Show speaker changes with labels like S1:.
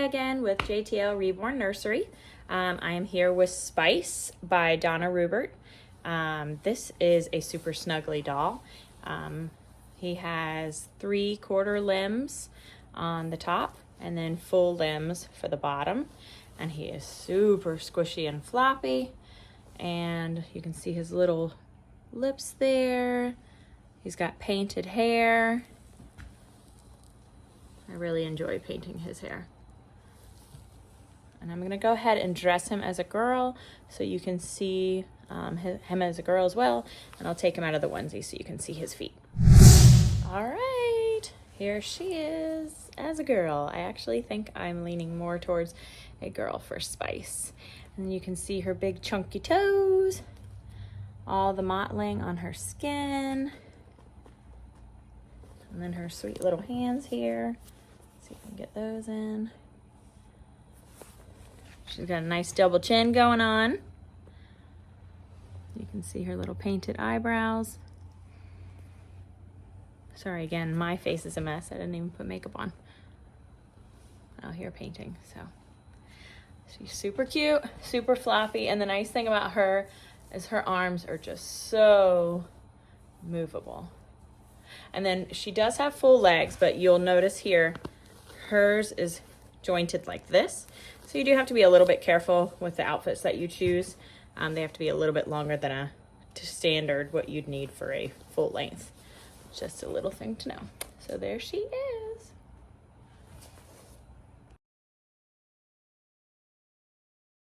S1: again with JTL Reborn Nursery. I am here with Spice by Donna RuBert. This is a super snuggly doll. He has 3/4 limbs on the top and then full limbs for the bottom. And he is super squishy and floppy. And you can see his little lips there. He's got painted hair. I really enjoy painting his hair. And I'm gonna go ahead and dress him as a girl so you can see him as a girl as well. And I'll take him out of the onesie so you can see his feet. All right, here she is as a girl. I actually think I'm leaning more towards a girl for Spice. And you can see her big chunky toes, all the mottling on her skin, and then her sweet little hands here. See if I can get those in. She's got a nice double chin going on. You can see her little painted eyebrows. Sorry again, my face is a mess. I didn't even put makeup on. Out here painting, so. She's super cute, super floppy, and the nice thing about her is her arms are just so movable. And then she does have full legs, but you'll notice here, hers is jointed like this. So you do have to be a little bit careful with the outfits that you choose. They have to be a little bit longer than a standard what you'd need for a full length. Just a little thing to know. So there she is.